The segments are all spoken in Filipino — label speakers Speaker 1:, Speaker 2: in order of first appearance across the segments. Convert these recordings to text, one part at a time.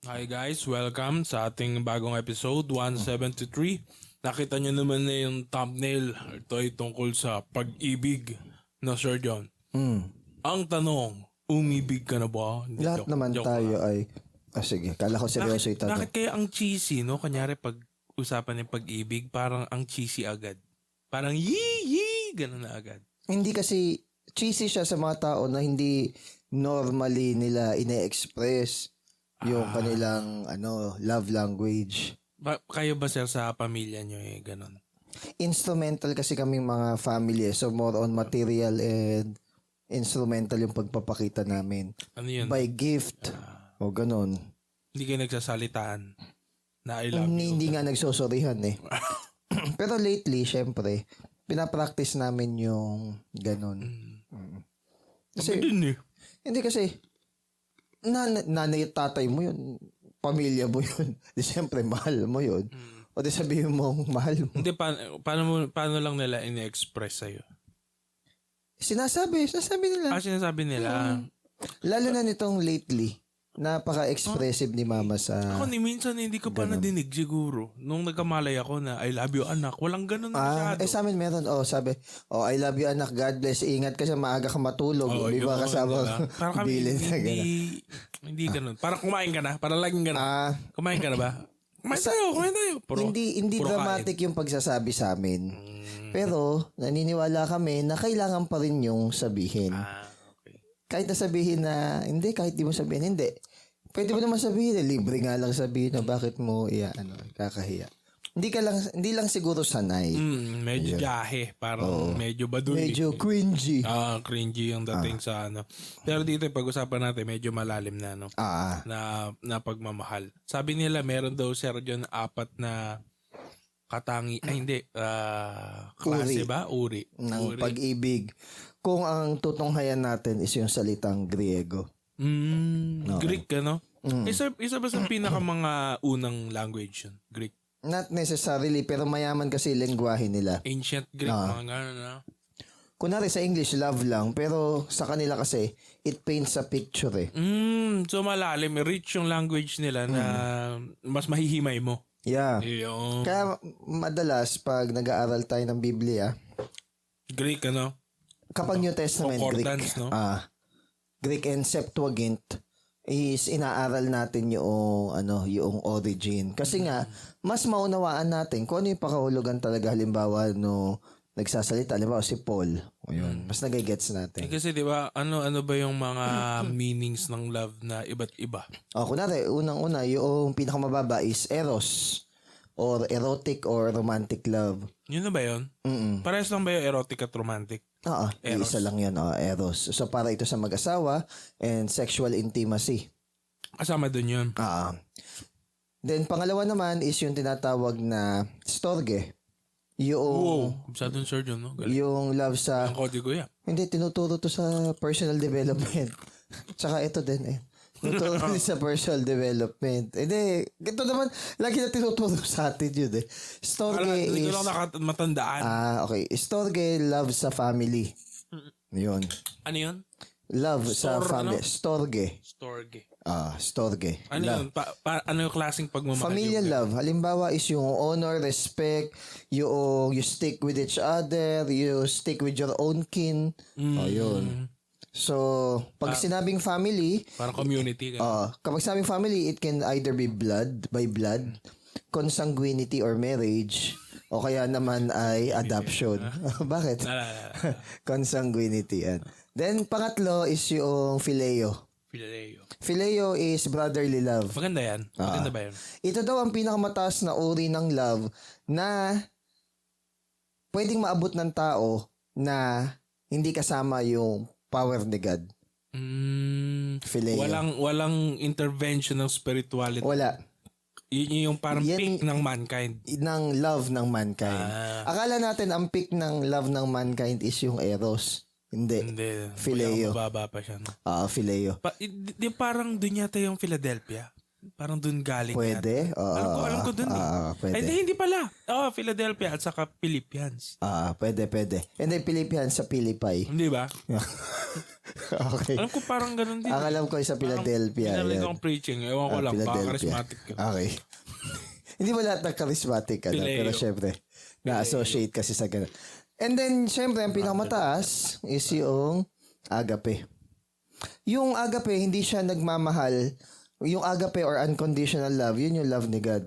Speaker 1: Hi guys, welcome sa ating bagong episode 173. Nakita nyo naman na yung thumbnail. Ito ay tungkol sa pag-ibig na Sir John. Ang tanong, umibig ka na ba? Hindi,
Speaker 2: Lahat naman
Speaker 1: joke
Speaker 2: tayo
Speaker 1: lang.
Speaker 2: ay... sige, kala ko seryoso ito.
Speaker 1: Bakit kaya ang cheesy, no? Kanyari pag usapan ng pag-ibig, parang ang cheesy agad. Parang yee, ganun na agad.
Speaker 2: Hindi kasi cheesy siya sa mga tao na hindi normally nila ine-express yung kanilang love language.
Speaker 1: Kayo ba sir sa pamilya nyo ganun?
Speaker 2: Instrumental kasi kaming mga family, so more on material and instrumental yung pagpapakita namin.
Speaker 1: Ano yun?
Speaker 2: By gift o ganun.
Speaker 1: Hindi kayo nagsasalitaan na I love you.
Speaker 2: Hindi nga nagsosorihan eh. Pero lately, syempre, pinapractice namin yung ganun. Kasi,
Speaker 1: Din eh.
Speaker 2: hindi kasi, nanay at tatay mo yun, pamilya mo yun. Di siyempre, mahal mo yun. O di sabihin mo, mahal mo.
Speaker 1: Hindi, paano lang nila in-express sa'yo?
Speaker 2: Sinasabi nila.
Speaker 1: Sinasabi nila.
Speaker 2: Lalo na nitong lately, napaka-expressive ni mama sa...
Speaker 1: Ako minsan hindi ko pa nadinig siguro. Nung nagkamalay ako na I love you anak, walang ganun masyado.
Speaker 2: Sa amin meron, sabi, I love you anak, God bless, ingat ka sa maaga ka matulog. Di ba kasama
Speaker 1: Parang kami
Speaker 2: bilin na gano'n.
Speaker 1: hindi ganun. Parang kumain ka na, parang laging ganun. Kumain ka na ba? Kumain tayo.
Speaker 2: Hindi
Speaker 1: puro
Speaker 2: dramatic yung pagsasabi sa amin. Pero, naniniwala kami na kailangan pa rin yung sabihin.
Speaker 1: Okay.
Speaker 2: Kahit na sabihin na, hindi, kahit di mo sabihin, hindi. Pwede mo naman sabihin, libre nga lang sabihin na bakit mo, kakahiya. Hindi lang siguro sanay.
Speaker 1: Medyo jahe. Parang medyo baduli.
Speaker 2: Medyo cringy.
Speaker 1: Cringy yung dating sa Pero dito, pag-usapan natin, medyo malalim na, no? Na pagmamahal. Sabi nila, meron daw, Sir John, 4 na klase ba? Uri.
Speaker 2: Ng pag-ibig. Kung ang tutunghayan natin is yung salitang Griego.
Speaker 1: Greek, ano? Isa ba sa pinaka mga unang language yun? Greek?
Speaker 2: Not necessarily, pero mayaman kasi lengguwahe nila.
Speaker 1: Ancient Greek, mga gano'n na.
Speaker 2: Kunwari sa English, love lang. Pero sa kanila kasi, it paints a picture eh.
Speaker 1: So malalim, rich yung language nila na mas mahihimay mo.
Speaker 2: Yeah.
Speaker 1: Yung
Speaker 2: Kaya madalas, pag nag-aaral tayo ng Biblia,
Speaker 1: Greek, ano?
Speaker 2: kapag New Testament, Greek,
Speaker 1: Concordance, no?
Speaker 2: Greek and Septuagint, is inaaral natin yung origin. Kasi nga, mas maunawaan natin kung ano yung pakahulugan talaga. Halimbawa, nagsasalita, halimbawa si Paul. Ayun, mas nagigets natin.
Speaker 1: Kasi di ba, ano ba yung mga meanings ng love na iba't iba?
Speaker 2: Kunwari, unang-una, yung pinakamababa is eros or erotic or romantic love.
Speaker 1: Yun na ba yun? Parehas lang ba yung erotic at romantic? Eros.
Speaker 2: Isa lang yun, eros. So, para ito sa mag-asawa and sexual intimacy.
Speaker 1: Kasama dun yun.
Speaker 2: Then, pangalawa naman is yung tinatawag na storge. Yung,
Speaker 1: Sa dun, Sir John, no? Galing.
Speaker 2: yung love sa...
Speaker 1: Ang kodigo yan.
Speaker 2: Hindi, tinuturo to sa personal development. Tsaka ito din eh. Tinuturo din sa personal development. Hindi, ito naman, lagi na tinuturo sa atin yun eh. Storge
Speaker 1: Hindi
Speaker 2: is...
Speaker 1: ko lang matandaan.
Speaker 2: okay. Storge, love sa family. Yun.
Speaker 1: Ano yun?
Speaker 2: Love sa family. Storge.
Speaker 1: Storge.
Speaker 2: Storge.
Speaker 1: Ano yun? Ano yung klaseng pagmamahal?
Speaker 2: Familial love. Halimbawa is yung honor, respect, yung you stick with each other, you stick with your own kin. Yun. So, pag sinabing family,
Speaker 1: Parang community.
Speaker 2: kapag sinabing family, it can either be by blood, consanguinity or marriage, o kaya naman ay adoption. Bakit? Consanguinity. Yan. Then, pangatlo is yung phileo. Phileo is brotherly love.
Speaker 1: Maganda yan. Maganda ba yan?
Speaker 2: Ito daw ang pinakamataas na uri ng love na pwedeng maabot ng tao na hindi kasama yung power ni God. Phileo.
Speaker 1: Walang intervention ng spirituality.
Speaker 2: Wala.
Speaker 1: Yun yung parang peak ng mankind.
Speaker 2: Ng love ng mankind. Akala natin ang peak ng love ng mankind is yung eros. Hindi. Phileo.
Speaker 1: Mababa pa siya. No?
Speaker 2: Phileo.
Speaker 1: Di parang dun yata yung Philadelphia. Parang dun galing
Speaker 2: Pwede.
Speaker 1: alam ko dun
Speaker 2: Pwede.
Speaker 1: Ay, hindi pala. Philadelphia at saka Philippines.
Speaker 2: Pwede. And then Philippines sa Pilipay.
Speaker 1: Hindi ba?
Speaker 2: Okay.
Speaker 1: Alam ko parang ganun din.
Speaker 2: Ang alam ko ay sa Philadelphia.
Speaker 1: Pinarinig
Speaker 2: yan.
Speaker 1: akong preaching. Ewan ko lang. Baka
Speaker 2: Philadelphia.
Speaker 1: charismatic ka.
Speaker 2: Okay. Hindi mo lahat ng charismatic,
Speaker 1: Pileo.
Speaker 2: pero syempre, na-associate kasi sa ganun. And then, syempre, ang pinakamataas is yung agape. Yung agape, hindi siya nagmamahal. Yung agape or unconditional love, yun yung love ni God.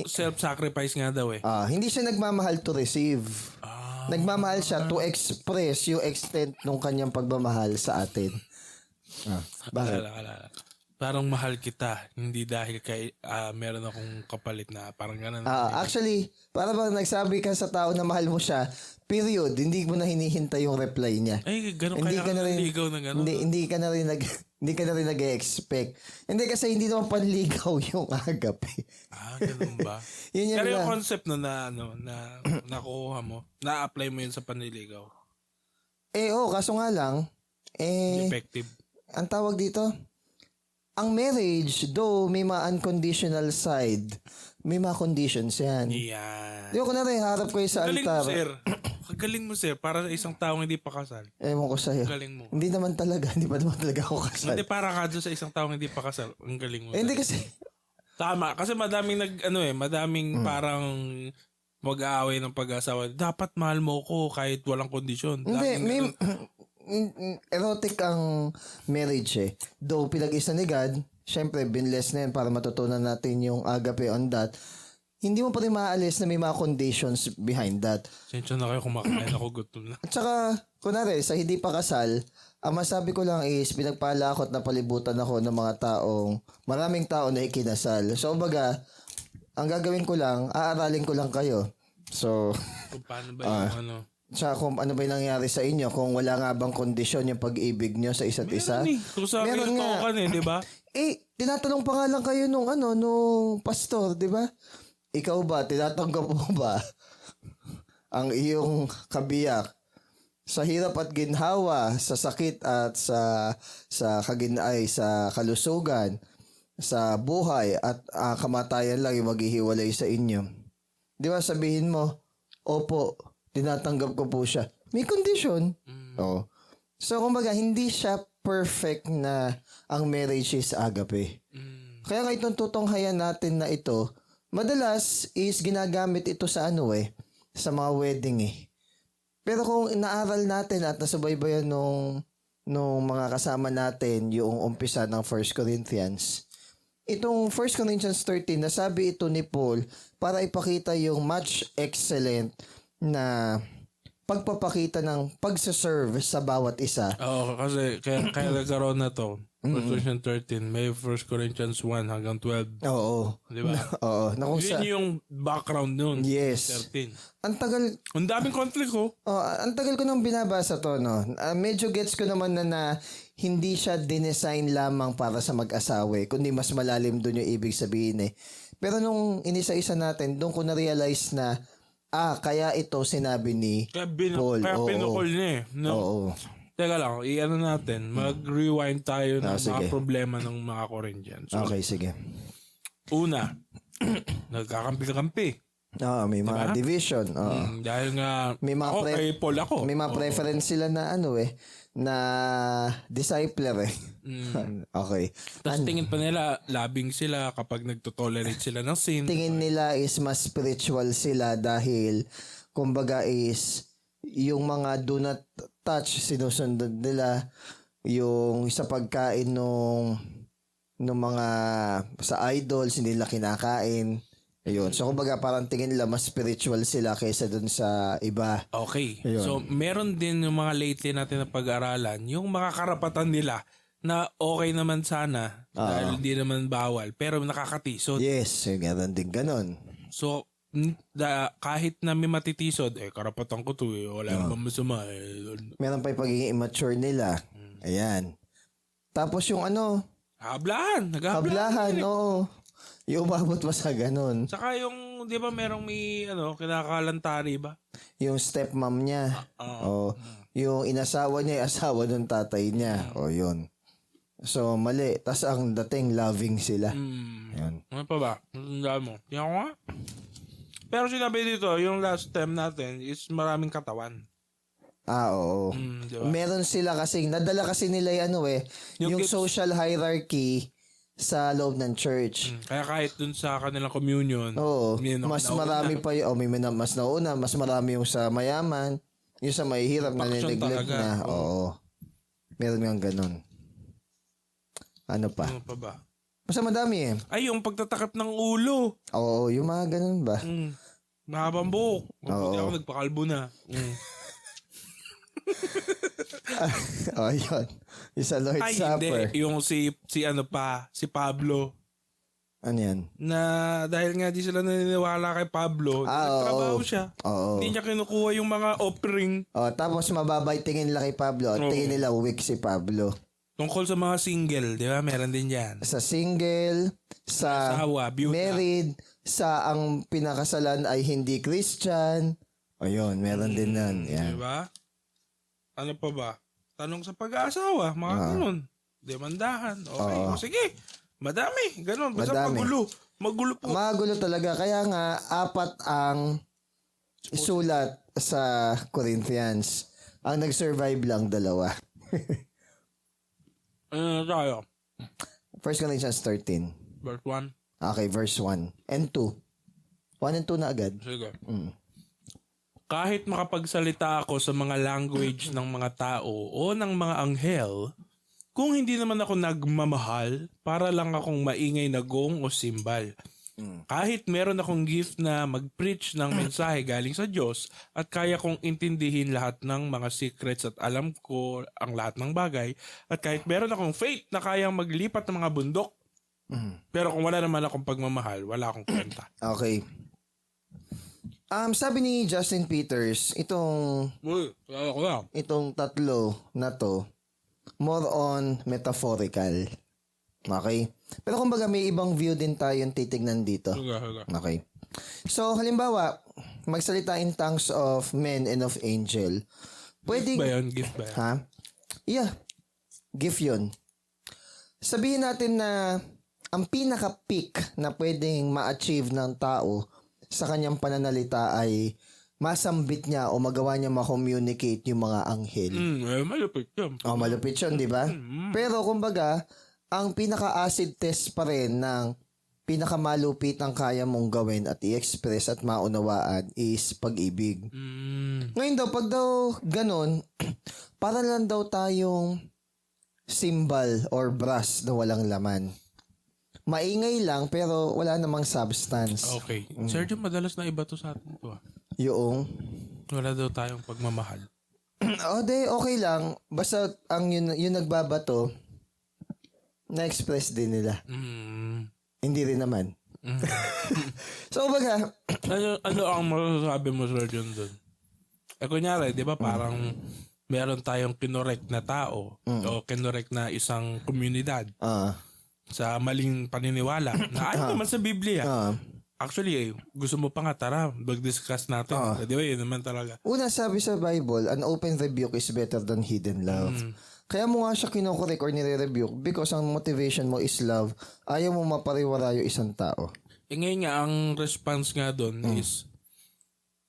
Speaker 1: Self-sacrifice nga daw eh.
Speaker 2: Hindi siya nagmamahal to receive. Nagmamahal siya to express yung extent ng kanyang pagmamahal sa atin. Bakit?
Speaker 1: Alala. Parang mahal kita. Hindi dahil kay meron akong kapalit na parang ganun.
Speaker 2: Actually, para bang nagsabi ka sa tao na mahal mo siya, period, hindi mo na hinihintay yung reply niya.
Speaker 1: Ay, ganun
Speaker 2: Hindi
Speaker 1: kaya
Speaker 2: ka na rin-
Speaker 1: ligaw na ganun.
Speaker 2: Hindi ka na rin hindi ka na rin nag-expect. Hindi kasi hindi naman panligaw yung agape.
Speaker 1: Ganun ba?
Speaker 2: Yun
Speaker 1: Pero yung
Speaker 2: lang.
Speaker 1: concept na nakuha mo, na-apply mo yun sa panliligaw.
Speaker 2: Kaso nga lang,
Speaker 1: Effective.
Speaker 2: ang tawag dito, ang marriage, though may mga unconditional side, may mga conditions yan.
Speaker 1: Yan.
Speaker 2: Di ko na rin harap ko sa
Speaker 1: Galing mo,
Speaker 2: altar.
Speaker 1: sir. Galing mo, sir. Para sa isang taong hindi pa kasal.
Speaker 2: Ewan ko sa'yo.
Speaker 1: Galing mo.
Speaker 2: Hindi naman talaga, hindi pa naman talaga ako kasal.
Speaker 1: Hindi para ka doon sa isang taong hindi pa kasal. Ang galing mo.
Speaker 2: Hindi kasi,
Speaker 1: Tama. Kasi madaming madaming parang mag-aaway ng pag-asawa. Dapat mahal mo ko kahit walang kondisyon.
Speaker 2: hindi,
Speaker 1: Laging
Speaker 2: may,
Speaker 1: ganun.
Speaker 2: erotic ang marriage eh. Though pinag-isa ni God, syempre binless na yan para matutunan natin yung agape on that. Hindi mo pa rin maaalis na may mga conditions behind that.
Speaker 1: Sensya na kayo kumakain ako, gutom na.
Speaker 2: At saka, kunwari, sa hindi pa kasal, ang masabi ko lang is, pinagpala ako at napalibutan ako ng mga maraming tao na ikinasal. So, baga, ang gagawin ko lang, aaralin ko lang kayo. So,
Speaker 1: Kung paano ba yung ano?
Speaker 2: tsaka kung ano ba yung nangyari sa inyo, kung wala nga bang kondisyon yung pag-ibig nyo sa isa't isa.
Speaker 1: Meron eh. Kung sa akin
Speaker 2: Meron nga.
Speaker 1: tokan di ba?
Speaker 2: Tinatanong pa nga lang kayo nung pastor, di ba? Ikaw ba, tinatanggap mo ba ang iyong kabiyak sa hirap at ginhawa, sa sakit at sa kalusugan, sa buhay at kamatayan lang yung maghihiwalay sa inyo. Di ba sabihin mo, opo, tinatanggap ko po siya. May condition. Oo. So, kumbaga, hindi siya perfect na ang marriage is agape. Kaya nga itong tutunghayan natin na ito, madalas is ginagamit ito sa sa mga wedding eh. Pero kung inaaral natin at nasubaybayan nung mga kasama natin yung umpisa ng 1 Corinthians, itong 1 Corinthians 13, nasabi ito ni Paul para ipakita yung much excellent na pagpapakita ng pagsaserve sa bawat isa.
Speaker 1: Oo, kasi kaya nagkaroon na to. 1 Corinthians 13, may 1 Corinthians 1 hanggang 12.
Speaker 2: Oo.
Speaker 1: Di ba?
Speaker 2: Oo. Na kung
Speaker 1: Yun yung background nun.
Speaker 2: Yes.
Speaker 1: 13.
Speaker 2: Ang tagal,
Speaker 1: Ang daming conflict ko.
Speaker 2: ang tagal ko nang binabasa to, no? Medyo gets ko naman na hindi siya dinesign lamang para sa mag-asawa, kundi mas malalim doon yung ibig sabihin eh. Pero nung inisa-isa natin, doon ko na-realize na, kaya ito sinabi ni Paul.
Speaker 1: Kaya
Speaker 2: Oo.
Speaker 1: pinukol niya eh. No?
Speaker 2: Oo.
Speaker 1: Teka lang, i-ano natin, mag-rewind tayo ng
Speaker 2: sige.
Speaker 1: mga problema ng mga Corinthians. So,
Speaker 2: Okay, sige.
Speaker 1: una, nagkakampi-kampi.
Speaker 2: May mga division.
Speaker 1: Dahil nga,
Speaker 2: May mga
Speaker 1: ako kay Paul ako.
Speaker 2: May mga preference sila na na discipler eh. Okay.
Speaker 1: Tapos tingin pa nila, labing sila kapag nagtotolerate sila ng sin.
Speaker 2: Tingin nila is mas spiritual sila dahil kumbaga is yung mga do not touch sinusunod nila, yung sa pagkain nung mga sa idols hindi nila kinakain. Ayun. So kumbaga parang tingin nila mas spiritual sila kaysa dun sa iba.
Speaker 1: Okay.
Speaker 2: Ayun.
Speaker 1: So, meron din yung mga lately natin na pag-aralan, yung mga karapatan nila na okay naman sana dahil hindi naman bawal pero nakakatisod.
Speaker 2: Yes, meron din ganon.
Speaker 1: So, kahit na may matitisod, karapatan ko to wala namang masama
Speaker 2: Meron pa yung pagiging immature nila. Ayan. Tapos yung
Speaker 1: hablahan.
Speaker 2: hablahan, oo. Yung umabot pa sa ganon.
Speaker 1: Saka yung, di ba merong may, kinakalantari ba?
Speaker 2: Yung stepmom niya. Yung inasawa niya, yung asawa ng tatay niya. O yun. So, mali. Tas ang dating loving sila. Yan.
Speaker 1: Ano pa ba? Natandaan mo? Tingnan ko nga. Pero sinabi dito, yung last term natin is maraming katawan.
Speaker 2: Oo.
Speaker 1: Diba?
Speaker 2: Meron sila kasi, nadala kasi nila yung
Speaker 1: kids-
Speaker 2: social hierarchy sa loob ng church.
Speaker 1: Kaya kahit dun sa kanilang communion,
Speaker 2: Oo.
Speaker 1: may
Speaker 2: Mas
Speaker 1: nauna.
Speaker 2: marami pa yung, mas nauna, mas marami yung sa mayaman, yung sa mahihirap na
Speaker 1: Faction
Speaker 2: nineglect
Speaker 1: talaga.
Speaker 2: na. Oo. Meron nga ganun. Ano pa?
Speaker 1: Ano pa ba?
Speaker 2: Basta madami eh.
Speaker 1: Ay, yung pagtatakip ng ulo.
Speaker 2: Oo, yung mga ganun ba?
Speaker 1: Mahabang buhok. Mabuti ako nagpakalbo na.
Speaker 2: Yun. Yung sa Lord's
Speaker 1: Ay,
Speaker 2: Supper.
Speaker 1: hindi. Yung si Pablo.
Speaker 2: Ano yan?
Speaker 1: Na dahil nga di sila naniniwala kay Pablo, nagtrabaho siya.
Speaker 2: Oo.
Speaker 1: Hindi niya kinukuha yung mga offering
Speaker 2: Tapos mababay tingin nila kay Pablo. Tingin nila weak si Pablo.
Speaker 1: tungkol sa mga single, di ba? Meron din yan.
Speaker 2: Sa single, sa
Speaker 1: Asawa, byuda.
Speaker 2: married, sa ang pinakasalan ay hindi Christian. Ayun, meron din nun. Yan.
Speaker 1: Di ba? Ano pa ba? Tanong sa pag-aasawa, mga ganun. Demandahan. Okay, o sige. Madami. Ganun. Basta
Speaker 2: Madami.
Speaker 1: magulo. Magulo po.
Speaker 2: Magulo talaga. Kaya nga, 4 ang sulat sa Corinthians. Ang nag-survive lang 2.
Speaker 1: Ano na tayo?
Speaker 2: 1 Corinthians 13.
Speaker 1: Verse 1.
Speaker 2: Okay, verse 1 and 2. 1 and 2 na agad.
Speaker 1: Sige. Kahit makapagsalita ako sa mga language ng mga tao o ng mga anghel, kung hindi naman ako nagmamahal, para lang akong maingay na gong o simbal. Kahit meron akong gift na mag-preach ng mensahe galing sa Diyos at kaya kong intindihin lahat ng mga secrets at alam ko ang lahat ng bagay at kahit meron akong faith na kayang maglipat ng mga bundok, pero kung wala naman akong pagmamahal, wala akong kwenta.
Speaker 2: Okay. Sabi ni Justin Peters, itong tatlo na to, more on metaphorical. Okay? Pero kumbaga may ibang view din tayong titignan dito. Okay. So, halimbawa, magsalita in tongues of men and of angel. Pwede...
Speaker 1: Gift ba yun? Gift ba yun?
Speaker 2: Ha? Yeah. Gift yun. Sabihin natin na ang pinaka-peak na pwedeng ma-achieve ng tao sa kanyang pananalita ay masambit niya o magawa niya ma-communicate yung mga anghel.
Speaker 1: Malupit yun.
Speaker 2: Malupit yun, di ba? Pero kumbaga, ang pinaka-acid test pa rin ng pinakamalupit ang kaya mong gawin at i-express at maunawaan is pag-ibig. Ngayon daw, pag daw ganun, para lang daw tayong symbol or brass na walang laman. Maingay lang pero wala namang substance.
Speaker 1: Okay. Sergio, madalas na iba to sa atin to.
Speaker 2: Yung
Speaker 1: Wala daw tayong pagmamahal.
Speaker 2: okay lang. Basta ang yun nagbabato, na-express din nila. Hindi rin naman. So, baga,
Speaker 1: ano ang masasabi mo, Sergio, doon? Kunyari, di ba parang meron tayong kinorek na tao o kinorek na isang komunidad sa maling paniniwala na ayaw naman sa Biblia. Actually, gusto mo pa nga, tara, mag-discuss natin. Di ba, yun naman talaga.
Speaker 2: una sabi sa Bible, an open rebuke is better than hidden love. Kaya mo nga siya kinokorek or nire-rebuke because ang motivation mo is love. Ayaw mo mapariwara yung isang tao.
Speaker 1: Ngayon nga, ang response nga doon is,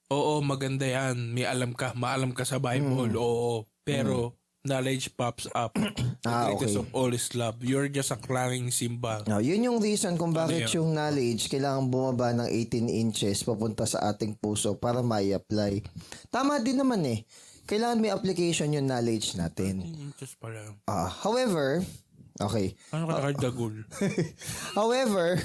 Speaker 1: oo, maganda yan. May alam ka. Maalam ka sa Bible. Oo. Pero, knowledge pops up. The greatest of all is love. You're just a clanging cymbal.
Speaker 2: Now, yun yung reason kung bakit yung knowledge kailangan bumaba ng 18 inches papunta sa ating puso para mai-apply. Tama din naman eh. Kailangan may application yung knowledge natin.
Speaker 1: Just pala.
Speaker 2: However, okay.
Speaker 1: Ano ka dagul?
Speaker 2: However,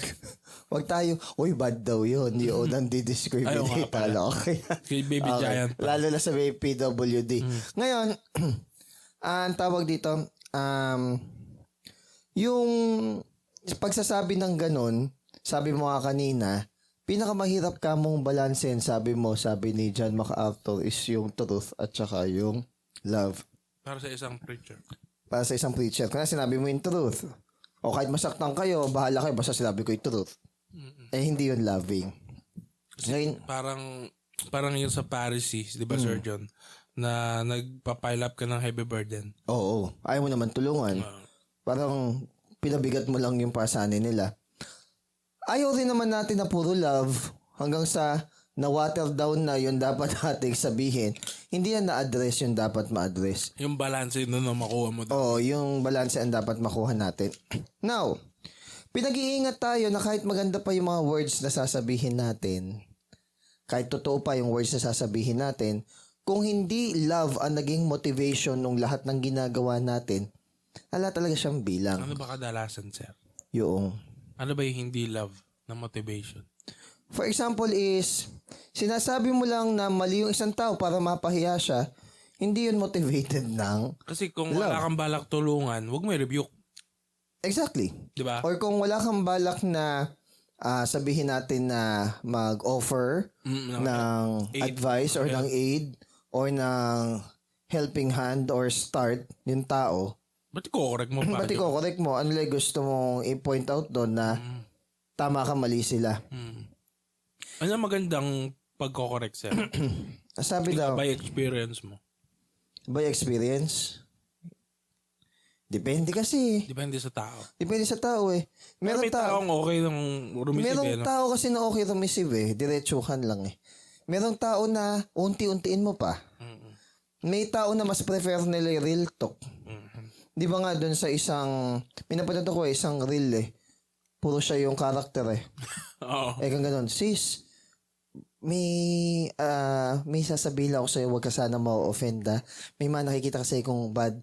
Speaker 2: wag tayo, uy, bad daw yun. Yun,
Speaker 1: Ayaw nga
Speaker 2: nandidiscriminate
Speaker 1: pala.
Speaker 2: talo. Okay.
Speaker 1: Kay Baby Giant.
Speaker 2: Lalo na sa may PWD. Ngayon, ang tawag dito, yung pagsasabi ng ganun, sabi mo nga kanina, pinakamahirap ka mong balansin, sabi ni John MacArthur, is yung truth at saka yung love.
Speaker 1: Para sa isang preacher.
Speaker 2: Para sa isang preacher. Kaya sinabi mo yung truth. O kahit masaktan kayo, bahala kayo, basta sinabi ko yung truth. Hindi yun loving. Ngayon,
Speaker 1: parang yung sa Pharisees, di ba, Sir John? Na nagpa-pile up ka ng heavy burden.
Speaker 2: oo. Ayaw mo naman tulungan. Parang pinabigat mo lang yung pasanin nila. Ayaw rin naman natin na puro love hanggang sa na-water down na yung dapat nating sabihin. Hindi na na-address yung dapat ma-address.
Speaker 1: Yung balance na makuha mo.
Speaker 2: Oo, yung balance ang dapat makuha natin. Now, pinag-iingat tayo na kahit maganda pa yung mga words na sasabihin natin, kahit totoo pa yung words na sasabihin natin, kung hindi love ang naging motivation ng lahat ng ginagawa natin, ala talaga siyang bilang.
Speaker 1: Ano ba kadalasan, sir?
Speaker 2: Yung,
Speaker 1: Ano ba yung hindi love na motivation?
Speaker 2: for example is, sinasabi mo lang na mali yung isang tao para mapahiya siya, hindi yun motivated ng
Speaker 1: Kasi kung
Speaker 2: love.
Speaker 1: wala kang balak tulungan, huwag mo i-rebuke.
Speaker 2: Exactly.
Speaker 1: Di ba?
Speaker 2: Or kung wala kang balak na sabihin natin na mag-offer ng
Speaker 1: aid.
Speaker 2: advice or ng aid or ng helping hand or start yung tao,
Speaker 1: Ba't ko-correct mo pa?
Speaker 2: ba't i-correct mo? Ano lang gusto mong i-point out doon na tama ka, mali sila?
Speaker 1: Ano ang magandang pagko-correct, sir?
Speaker 2: Sabi daw,
Speaker 1: By experience mo.
Speaker 2: by experience? Depende kasi.
Speaker 1: Depende sa tao.
Speaker 2: Depende sa tao eh.
Speaker 1: Meron may taong okay ng rumisig
Speaker 2: Merong tao kasi na okay rumisive eh. Diretsuhan lang eh. Merong tao na unti-untiin mo pa. May tao na mas prefer nila yung real talk. Di ba nga doon sa isang, pinapanood ko isang reel eh. Puro siya yung character eh.
Speaker 1: Oo.
Speaker 2: Kung ganun, sis, may sasabihin ako sa'yo, huwag ka sana ma-offend ah. May mga nakikita kasi kung bad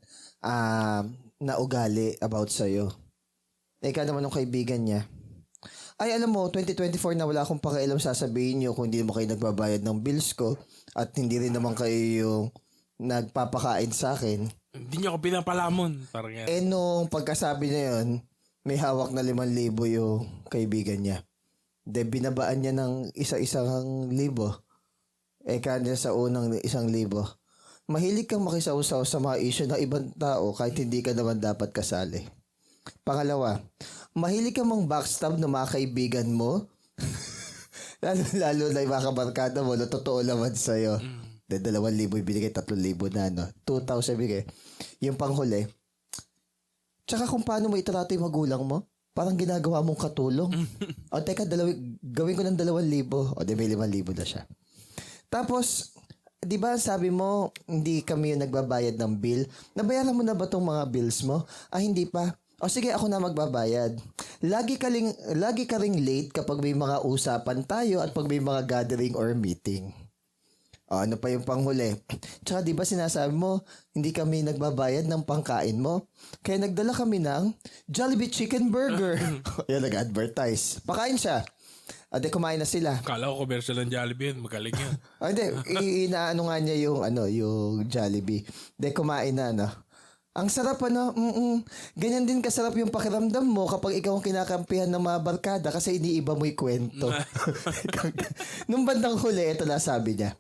Speaker 2: na ugali about sa'yo. Ika naman ng kaibigan niya. Ay, alam mo, 2024 na wala akong pakialam sasabihin niyo kung hindi mo kayo nagbabayad ng bills ko at hindi rin naman kayo yung nagpapakain sa akin.
Speaker 1: Hindi niya ako pinapalamon. Parang yan.
Speaker 2: Nung pagkasabi niya yun, may hawak na 5,000 yung kaibigan niya. De, binabaan niya ng isa-isang libo. Kanya sa unang 1,000. Mahilig kang makisawsaw sa mga issue ng ibang tao kahit hindi ka naman dapat kasali. Pangalawa, mahilig kang mang backstab ng mga kaibigan mo. lalo na yung mga kabarkada mo na totoo naman sa'yo. 2,000 ibinigay, 3,000 na, no? 2,000 ibigay. Yung panghuli. Tsaka kung paano mo itrato yung magulang mo, parang ginagawa mong katulong. O teka, gawin ko ng 2,000. O di may 5,000 na siya. Tapos, di ba sabi mo, hindi kami yung nagbabayad ng bill? Nabayaran mo na ba tong mga bills mo? Hindi pa. O sige, ako na magbabayad. Lagi ka ring late kapag may mga usapan tayo at pag may mga gathering or meeting. Ano pa yung panghuli? Tsaka di ba sinasabi mo, hindi kami nagbabayad ng pangkain mo? Kaya nagdala kami ng Jollibee Chicken Burger. Yan, nag-advertise. Pakain siya. Ade, kumain na sila.
Speaker 1: Kala ko commercial ng Jollibee. Magaling yan.
Speaker 2: Hindi, inaano nga niya yung Jollibee. De, kumain na, no? Ang sarap, ano? Ganyan din kasarap yung pakiramdam mo kapag ikaw ang kinakampihan ng mga barkada kasi iniiba mo yung kwento. Nung bandang huli, ito na sabi niya.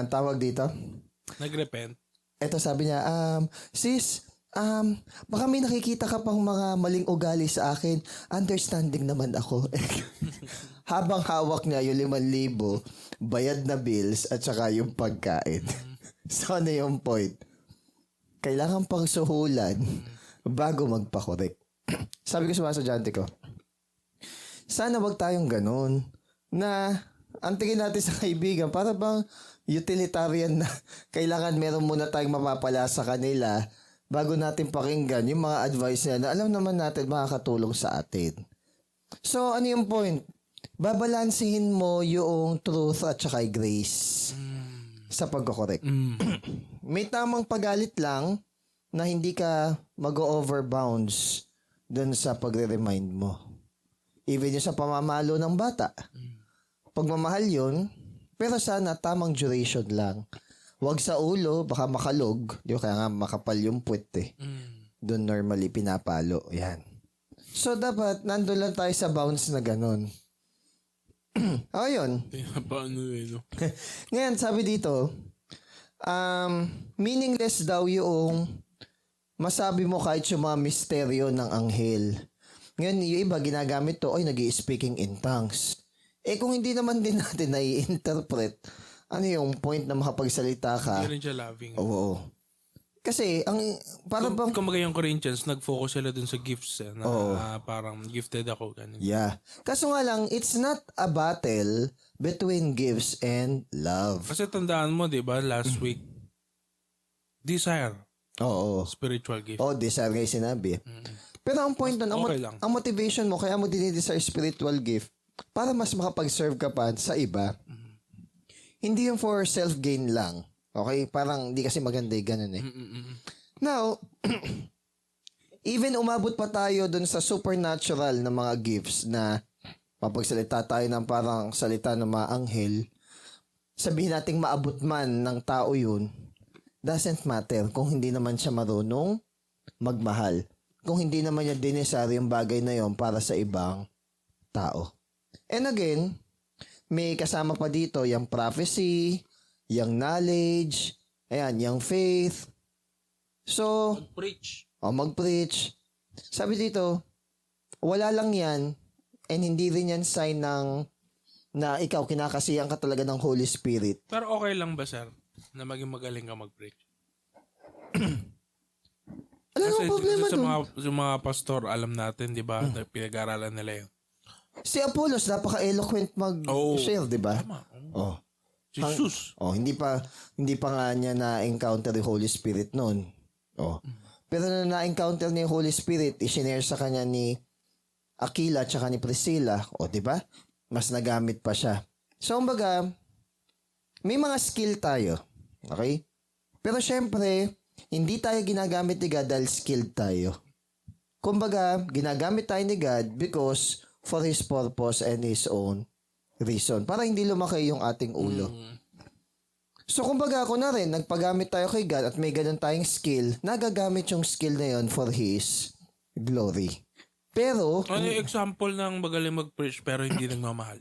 Speaker 2: Tawag dito.
Speaker 1: Nag-repent.
Speaker 2: Ito sabi niya, sis, baka may nakikita ka pang mga maling ugali sa akin. Understanding naman ako. Habang hawak niya yung 5,000, bayad na bills at saka yung pagkain. So, ano yung point? Kailangan pang suhulan bago magpakorek. Sabi ko sa mga estudyante ko, sana wag tayong ganun na ang tingin natin sa kaibigan, para bang utilitarian na kailangan meron muna tayong mapapala sa kanila bago natin pakinggan yung mga advice nila na alam naman natin makakatulong sa atin. So, ano yung point? Babalansihin mo yung truth at saka grace sa pagkakorek. May tamang pagalit lang na hindi ka mag-over bounds dun sa pagre-remind mo. Even yung sa pamamalo ng bata. Pagmamahal yun, pero sana tamang duration lang. Huwag sa ulo, baka makalog. Di ba? Kaya nga makapal yung puwet eh. Doon normally pinapalo. Yan. So dapat nandun lang tayo sa bounds na ganun. Ayun.
Speaker 1: Paano yun? No?
Speaker 2: Ngayon, sabi dito, meaningless daw yung masabi mo kahit yung mga misteryo ng anghel. Ngayon, yung iba ginagamit to, nag-i-speaking in tongues. Kung hindi naman din natin nai-interpret, ano yung point na makapagsalita ka?
Speaker 1: Hindi rin siya loving.
Speaker 2: Oo. Kasi, para bang,
Speaker 1: Kung yung Corinthians, nag-focus sila dun sa gifts. Na parang gifted ako. Ganun.
Speaker 2: yeah. Kaso nga lang, it's not a battle between gifts and love.
Speaker 1: Kasi tandaan mo, di ba, last week, desire,
Speaker 2: Oo.
Speaker 1: spiritual gift.
Speaker 2: Oh, desire nga yung sinabi. Pero ang point nun,
Speaker 1: Okay lang.
Speaker 2: ang motivation mo, kaya mo dinidesire spiritual gift, para mas makapag-serve ka pa sa iba. Hindi yung for self-gain lang. Okay? Parang hindi kasi maganda yung ganun eh. Now, even umabot pa tayo dun sa supernatural na mga gifts na papagsalita tayo ng parang salita ng mga anghel, sabihin nating maabot man ng tao yun, doesn't matter kung hindi naman siya marunong magmahal. Kung hindi naman niya dinesire yung bagay na yon para sa ibang tao. And again, may kasama pa dito yung prophecy, yung knowledge, ayan, yung faith. So,
Speaker 1: Preach.
Speaker 2: mag-preach. Sabi dito, wala lang yan and hindi rin yan sign ng na ikaw kinakasiyan ka talaga ng Holy Spirit.
Speaker 1: Pero okay lang ba, sir, na maging magaling ka mag-preach?
Speaker 2: Ano ang problema
Speaker 1: sa
Speaker 2: doon?
Speaker 1: sa mga pastor, alam natin, di ba, na pinag-aralan nila yun.
Speaker 2: Si Apollos, napaka-eloquent mag-share, di ba?
Speaker 1: Tama.
Speaker 2: Oh.
Speaker 1: Jesus.
Speaker 2: Hindi pa nga niya na-encounter yung Holy Spirit noon. Oh. Pero nung na-encounter niya yung Holy Spirit, i-share sa kanya ni Aquila at ni Priscilla, di ba? Mas nagamit pa siya. So, kumbaga, may mga skill tayo. Okay? Pero syempre, hindi tayo ginagamit ni God dahil skilled tayo. Kumbaga, ginagamit tayo ni God because for His purpose and His own reason. Para hindi lumaki yung ating ulo. So, kumbaga ako na rin, nagpagamit tayo kay God at may ganun tayong skill, nagagamit yung skill na yun for His glory. Pero,
Speaker 1: Ano yung example ng magaling mag-preach pero hindi nagmamahal?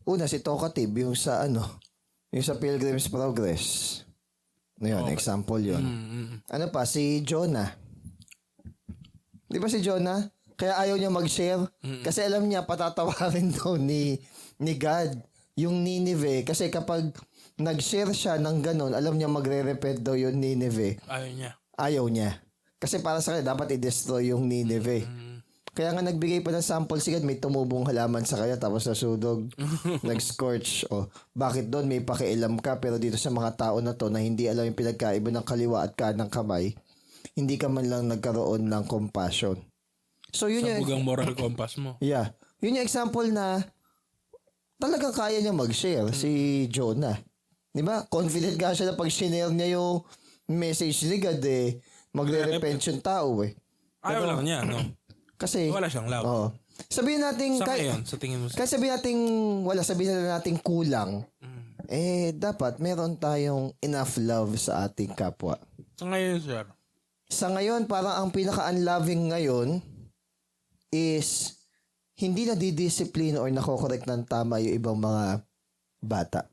Speaker 2: una, si Talkative, yung sa yung sa Pilgrim's Progress. Yun, example yun. Ano pa, si Jonah. Di ba si Jonah? Kaya ayaw niya mag-share. Kasi alam niya, patatawarin daw ni God yung Nineveh. Kasi kapag nag-share siya ng ganun, alam niya magre-repent daw yung Nineveh. Ayaw niya. Kasi para sa kanya, dapat i-destroy yung Nineveh. Kaya nga nagbigay pa ng sample si God, may tumubong halaman sa kanya tapos nasudog, nag-scorch. Bakit doon may pakialam ka pero dito sa mga tao na to na hindi alam yung pinagkaiba ng kaliwa at kanang kamay, hindi ka man lang nagkaroon ng compassion. So yun
Speaker 1: Sa bugang moral compass mo.
Speaker 2: Yeah. Yun yung example na talagang kaya niya mag-share si Jonah. Di ba? Confident ka siya na pag shinare niya yung message ni God magre-repent yung tao
Speaker 1: Ayaw lang niya, no?
Speaker 2: Kasi
Speaker 1: wala siyang love.
Speaker 2: Sabihin natin
Speaker 1: Sa tingin mo?
Speaker 2: kasi sabihin natin kulang. Dapat meron tayong enough love sa ating kapwa.
Speaker 1: Sa ngayon, sir?
Speaker 2: Sa ngayon, parang ang pinaka-unloving ngayon is hindi na didisiplina or nakokorek ng tama yung ibang mga bata.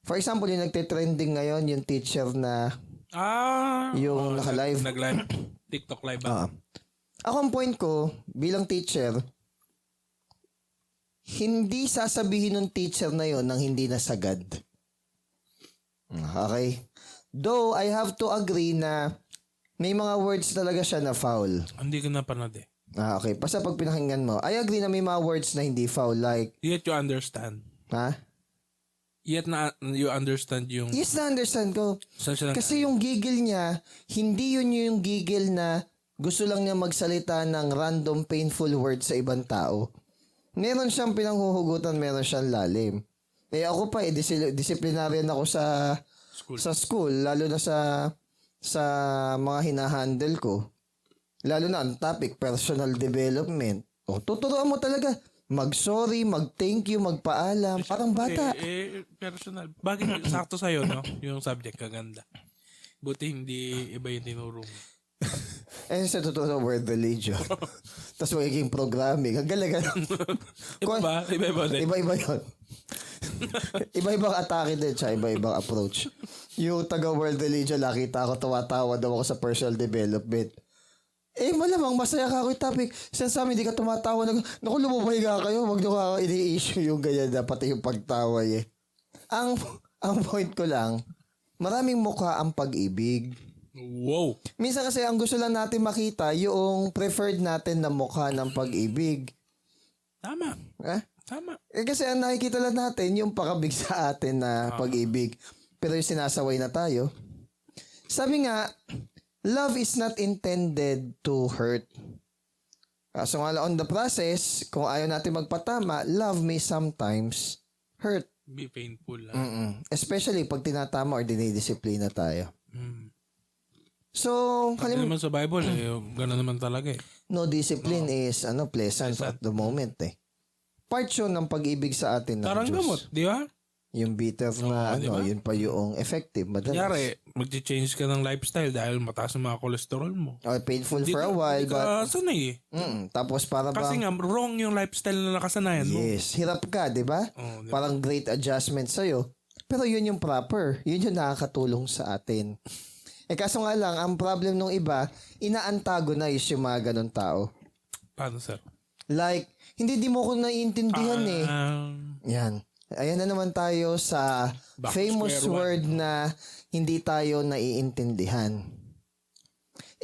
Speaker 2: For example, yung nagte-trending ngayon, yung teacher na yung naka-live.
Speaker 1: Nag-live. TikTok live ba?
Speaker 2: Ako ang point ko, bilang teacher, hindi sasabihin ng teacher na yon nang hindi nasagad. Okay? Though, I have to agree na may mga words talaga siya na foul.
Speaker 1: Hindi ko napanood
Speaker 2: Okay. Basta pag pinakinggan mo, I agree na may mga words na hindi foul. Like,
Speaker 1: yet you understand. Yet na you understand yung...
Speaker 2: Yes, na-understand ko. Kasi yung gigil niya, hindi yun yung gigil na gusto lang niya magsalita ng random painful words sa ibang tao. Meron siyang pinanghuhugutan, meron siyang lalim. Ako pa disciplinarian ako sa school, lalo na sa mga hinahandle ko. Lalo na ang topic, personal development. Tuturuan mo talaga. Mag-sorry, mag-thank you, magpaalam. Parang bata.
Speaker 1: Personal. Bakit sakto sa'yo, no? Yung subject, kaganda. Buti hindi iba yung tinuro mo.
Speaker 2: Sa totoo na word religion. Tapos magiging programming. Ang galing.
Speaker 1: Iba ba? Iba din.
Speaker 2: Iba-iba yun. Iba-ibang atake din siya. Iba-ibang approach. Yung taga-world religion, nakita ako, tumatawa daw ako sa personal development. Malamang masaya ka ako yung topic. Sinasabi, hindi ka tumatawa. Naku, lumabay ka kayo. Huwag nyo ka ini-issue yung ganyan na pati yung pagtawa . Ang point ko lang, maraming mukha ang pag-ibig.
Speaker 1: Wow.
Speaker 2: Minsan kasi ang gusto lang natin makita yung preferred natin na mukha ng pag-ibig.
Speaker 1: Tama. Tama.
Speaker 2: Kasi ang nakikita lang natin yung pakabig sa atin na pag-ibig. Pero yung sinasaway na tayo. Sabi nga, love is not intended to hurt. So nga on the process, kung ayaw natin magpatama, love may sometimes hurt.
Speaker 1: Be painful.
Speaker 2: Especially pag tinatama or dinidisiplina tayo. So,
Speaker 1: Kasi naman sa Bible, gano'n naman talaga eh.
Speaker 2: no discipline is pleasant at the moment eh. Part yun ng pag-ibig sa atin ng
Speaker 1: Parang
Speaker 2: Diyos.
Speaker 1: gamot, di ba?
Speaker 2: Yung bitter na
Speaker 1: diba?
Speaker 2: yun pa yung effective. Madalas.
Speaker 1: Kunyari, mag-change ka ng lifestyle dahil mataas ang mga cholesterol mo.
Speaker 2: Painful for a while,
Speaker 1: Hindi
Speaker 2: but...
Speaker 1: ka sanay eh.
Speaker 2: Tapos para
Speaker 1: Kasi
Speaker 2: bang...
Speaker 1: nga, wrong yung lifestyle na nakasanayan mo.
Speaker 2: Yes, hirap ka, di ba?
Speaker 1: Oh, diba?
Speaker 2: Parang great adjustment sa'yo. Pero yun yung proper. Yun yung nakakatulong sa atin. Kaso nga lang, ang problem ng iba, ina-antagonize yung mga ganun tao.
Speaker 1: Paano, sir?
Speaker 2: Like, hindi di mo ko naiintindihan eh. Yan. Ayan na naman tayo sa
Speaker 1: Back to
Speaker 2: famous
Speaker 1: square one.
Speaker 2: word na hindi tayo naiintindihan.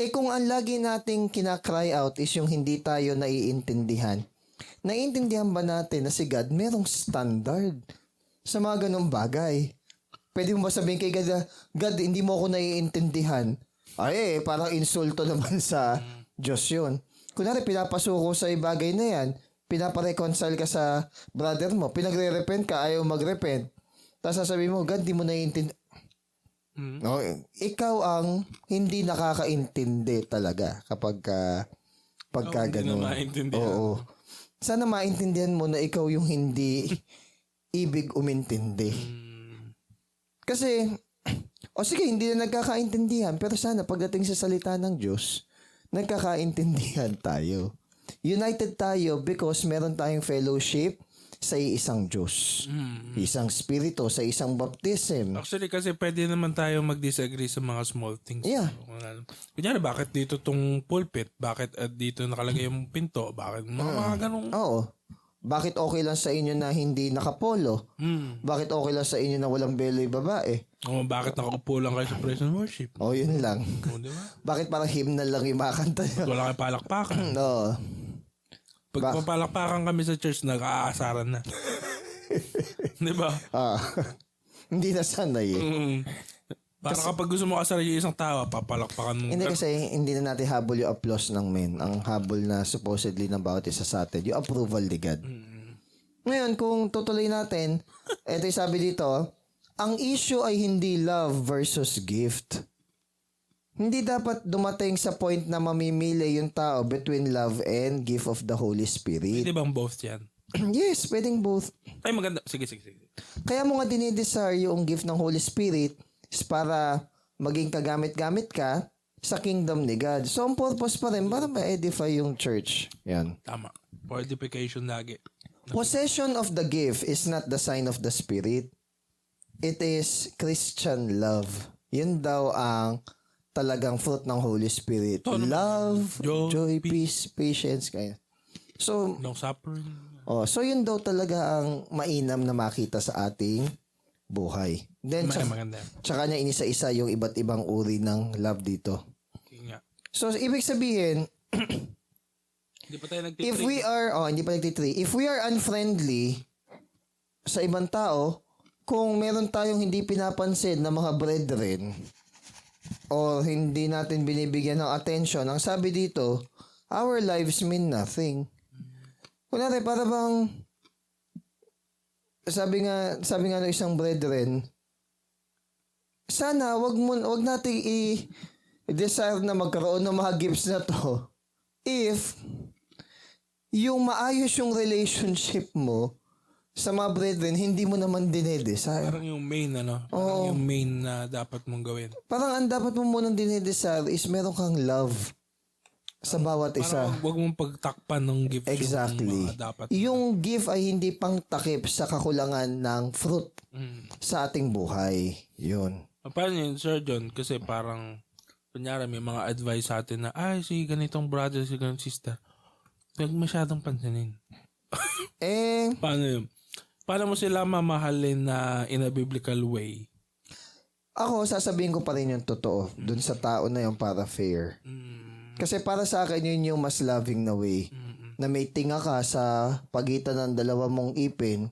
Speaker 2: Kung ang lagi nating kinakry out is yung hindi tayo naiintindihan, naiintindihan ba natin na si God merong standard sa mga ganong bagay? Pwede mo ba sabihin kay God, God, hindi mo ako naiintindihan? Parang insulto naman sa Diyos yun. Kunwari, pinapasuko sa bagay na yan, pinapareconcile ka sa brother mo, pinagre-repent ka, ayaw mag-repent. Tapos sasabihin mo, God, di mo naiintindihan. No, ikaw ang hindi nakakaintindi talaga kapag pagka
Speaker 1: Hindi
Speaker 2: ganun.
Speaker 1: na maintindihan.
Speaker 2: Oo. Sana maintindihan mo na ikaw yung hindi ibig umintindi. Kasi, sige, hindi na nagkakaintindihan, pero sana pagdating sa salita ng Diyos, nagkakaintindihan tayo. United tayo because meron tayong fellowship sa isang Diyos. Isang spirito, sa isang baptism.
Speaker 1: Actually, kasi pwede naman tayo mag-disagree sa mga small things.
Speaker 2: Yeah.
Speaker 1: Kunyari, bakit dito tong pulpit? Bakit dito nakalagay yung pinto? Bakit mga ganong...
Speaker 2: Oo. Bakit okay lang sa inyo na hindi nakapolo? Bakit okay lang sa inyo na walang beloy babae?
Speaker 1: Bakit nakaupo lang kayo sa praise and worship?
Speaker 2: Yun lang.
Speaker 1: Di ba?
Speaker 2: Bakit parang hymnal lang yung makakanta nyo?
Speaker 1: Wala kayong palakpakan.
Speaker 2: Oo.
Speaker 1: Pag papalakpakan kami sa church, nag-aasaran na. Di ba?
Speaker 2: Hindi na sanay eh.
Speaker 1: Para kapag gusto mo kasara yung isang tao, papalakpakan mo.
Speaker 2: Hindi kasi hindi na natin habol yung applause ng men. Ang habol na supposedly ng bawat isa sa atin, yung approval ni God. Ngayon, kung tutuloy natin, ito yung sabi dito, ang issue ay hindi love versus gift. Hindi dapat dumating sa point na mamimili yung tao between love and gift of the Holy Spirit.
Speaker 1: Hindi bang both yan?
Speaker 2: Yes, pwedeng both.
Speaker 1: Ay, maganda. Sige.
Speaker 2: Kaya mo nga dinidesire yung gift ng Holy Spirit is para maging kagamit-gamit ka sa kingdom ni God. So, ang purpose pa rin para ma-edify yung church. Yan.
Speaker 1: Tama. For edification lagi.
Speaker 2: Possession of the gift is not the sign of the Spirit. It is Christian love. Yun daw ang talagang fruit ng Holy Spirit. Love, joy, peace, patience. Kaya. So,
Speaker 1: Long suffering.
Speaker 2: so yun daw talaga ang mainam na makita sa ating buhay. Then,
Speaker 1: Maganda.
Speaker 2: tsaka niya inisa-isa yung iba't ibang uri ng love dito.
Speaker 1: Okay nga.
Speaker 2: So, ibig sabihin,
Speaker 1: Hindi pa tayo
Speaker 2: if we are, hindi pa nagtitri, if we are unfriendly sa ibang tao, kung meron tayong hindi pinapansin na mga brethren, o hindi natin binibigyan ng attention, ang sabi dito, our lives mean nothing. Kunwari, para bang, sabi nga ng isang brethren, sana wag nating i-desire na magkaroon ng mga gifts na to if yung maayos yung relationship mo sa mga brethren, hindi mo naman dinedesire.
Speaker 1: Parang yung main, Parang yung main na dapat mong gawin.
Speaker 2: Parang ang dapat mo munang dinedesire is meron kang love sa bawat isa.
Speaker 1: Parang huwag mong pagtakpan ng gift.
Speaker 2: Exactly.
Speaker 1: Yung dapat.
Speaker 2: Yung gift ay hindi pang takip sa kakulangan ng fruit sa ating buhay. Yun.
Speaker 1: Paano yun, Sir John? Kasi parang, kunyari, may mga advice sa atin na, si ganitong brother, si ganitong sister. Huwag masyadong pansinin. Paano yun? Paano mo sila mamahalin na in a biblical way?
Speaker 2: ako, sasabihin ko pa rin yung totoo dun sa tao na yung para fair. Kasi para sa akin, yun yung mas loving na way. Na may tinga ka sa pagitan ng dalawa mong ipin,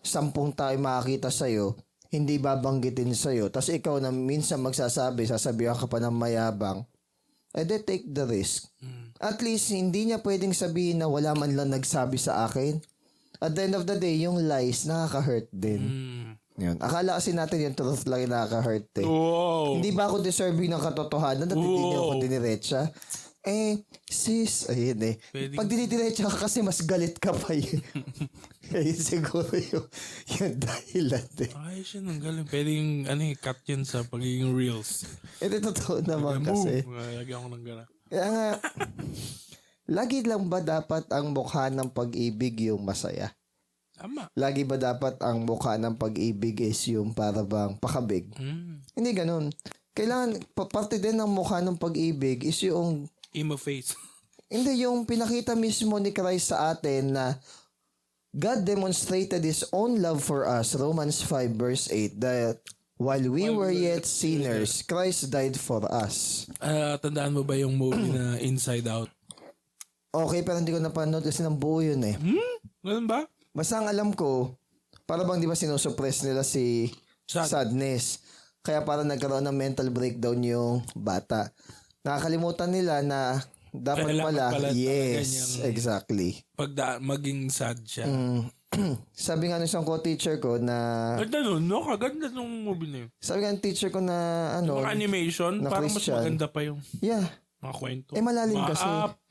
Speaker 2: 10 tayo makakita sa'yo, hindi babanggitin sa'yo. Tapos ikaw na minsan sasabihan ka pa ng mayabang, take the risk. At least, hindi niya pwedeng sabihin na wala man lang nagsabi sa akin. At the end of the day, yung lies, nakaka-hurt din. Yun. Akala kasi natin yung truth lang yung nakaka-hurt eh.
Speaker 1: Wow.
Speaker 2: Hindi ba ako deserving ng katotohanan at hindi niyo ako diniretsa? Sis, ayun eh.
Speaker 1: Pwedeng...
Speaker 2: Pag dinidiretsa ka kasi mas galit ka pa yun. Ayun siguro yung dahilan eh.
Speaker 1: Ay, siya nang galing. Pwedeng cut yun sa pagiging reels.
Speaker 2: Ito totoo naman kasi.
Speaker 1: Lagyan ko ng gana.
Speaker 2: Kaya nga, lagi lang ba dapat ang mukha ng pag-ibig yung masaya?
Speaker 1: Tama.
Speaker 2: Lagi ba dapat ang mukha ng pag-ibig is yung para bang pakabig? Hindi ganun. Kailangan, parte din ng mukha ng pag-ibig is yung...
Speaker 1: Emo face.
Speaker 2: Hindi, yung pinakita mismo ni Christ sa atin na God demonstrated His own love for us, Romans 5 verse 8, that while we were yet sinners, Christ died for us.
Speaker 1: Tandaan mo ba yung movie na Inside Out?
Speaker 2: Okay, pero hindi ko napanood kasi ng buo yun eh.
Speaker 1: Ganun ba?
Speaker 2: Basta ang alam ko, para bang di ba sinusuppress nila si sadness. Kaya para nagkaroon ng mental breakdown yung bata. Nakakalimutan nila na dapat pala yes, exactly.
Speaker 1: Maging sad siya.
Speaker 2: Sabi nga ng isang co-teacher ko na...
Speaker 1: Ganda nun, no? Kaganda nung movie na yun.
Speaker 2: Sabi nga ng teacher ko na ano...
Speaker 1: Yung animation,
Speaker 2: na
Speaker 1: parang
Speaker 2: Christian.
Speaker 1: mas maganda pa yung
Speaker 2: Yeah.
Speaker 1: mga kwento.
Speaker 2: Malalim kasi.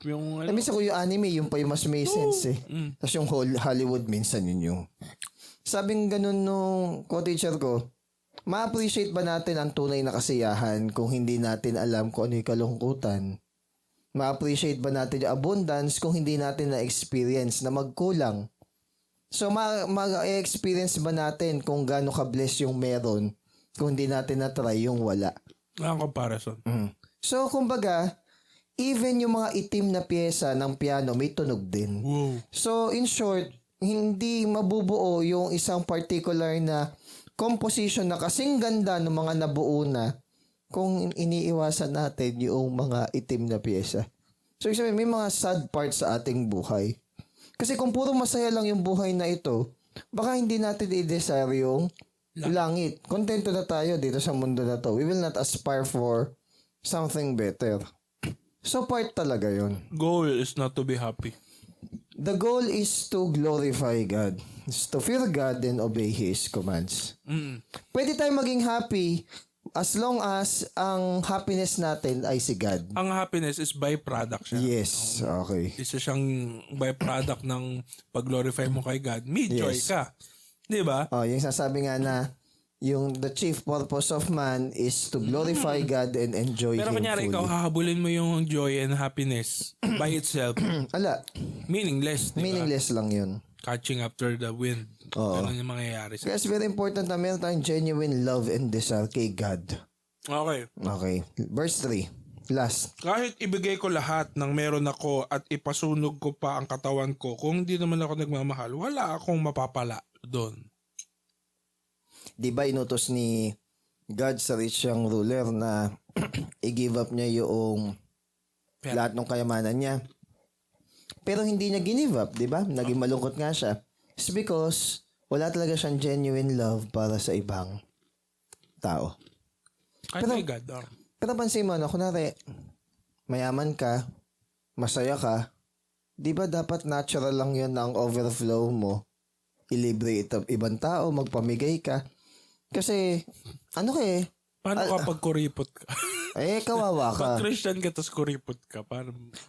Speaker 1: Yung
Speaker 2: Minsan ko yung anime, yung pa yung mas may sense eh. Tapos yung whole Hollywood minsan yun yung... Sabing ganun nung co-teacher ko, ma-appreciate ba natin ang tunay na kasiyahan kung hindi natin alam kung ano yung kalungkutan? Ma-appreciate ba natin yung abundance kung hindi natin na-experience na magkulang? So, ma-experience ba natin kung gaano ka-bless yung meron kung hindi natin na-try yung wala?
Speaker 1: Ang comparison.
Speaker 2: So, kumbaga, even yung mga itim na pyesa ng piano may tunog din.
Speaker 1: Wow.
Speaker 2: So, in short, hindi mabubuo yung isang particular na composition na kasing ganda ng mga nabuo na kung iniiwasan natin yung mga itim na pyesa. So, ibig sabihin, may mga sad parts sa ating buhay. Kasi kung puro masaya lang yung buhay na ito, baka hindi natin i-desire yung langit. Kontento na tayo dito sa mundo na to. We will not aspire for something better. So, part talaga yun.
Speaker 1: Goal is not to be happy.
Speaker 2: The goal is to glorify God. Is to fear God and obey His commands. Pwede tayo maging happy as long as ang happiness natin ay si God.
Speaker 1: Ang happiness is byproduct siya.
Speaker 2: Yes, okay.
Speaker 1: Isa siyang byproduct ng pag-glorify mo kay God. May joy ka. Di ba?
Speaker 2: Yung sasabi nga na yung the chief purpose of man is to glorify God and enjoy
Speaker 1: Pero
Speaker 2: Him
Speaker 1: kunyari ikaw,
Speaker 2: fully.
Speaker 1: hahabulin mo yung joy and happiness by itself.
Speaker 2: Ala,
Speaker 1: Meaningless. Diba?
Speaker 2: meaningless lang yun.
Speaker 1: Catching after the wind. Ano yung mangyayari sa...
Speaker 2: Kaya it's very important na meron tayong genuine love and desire kay God.
Speaker 1: Okay.
Speaker 2: Okay. Verse 3. Last.
Speaker 1: Kahit ibigay ko lahat ng meron ako at ipasunog ko pa ang katawan ko, kung hindi naman ako nagmamahal, wala akong mapapala doon.
Speaker 2: Di ba inutos ni God sa rich young ruler na i-give up niya yung lahat ng kayamanan niya? Pero hindi niya give up, di ba? Naging malungkot nga siya. It's because wala talaga siyang genuine love para sa ibang tao.
Speaker 1: Kahit
Speaker 2: Pero-
Speaker 1: kay God.
Speaker 2: Pero pansin mo, kunwari, mayaman ka, masaya ka, di ba dapat natural lang yun na ang overflow mo, ilibre ito ibang tao, magpamigay ka. Kasi, ano ka eh,
Speaker 1: Paano kapag kuripot ka?
Speaker 2: kawawa ka.
Speaker 1: Pag Christian ka, tapos kuripot ka.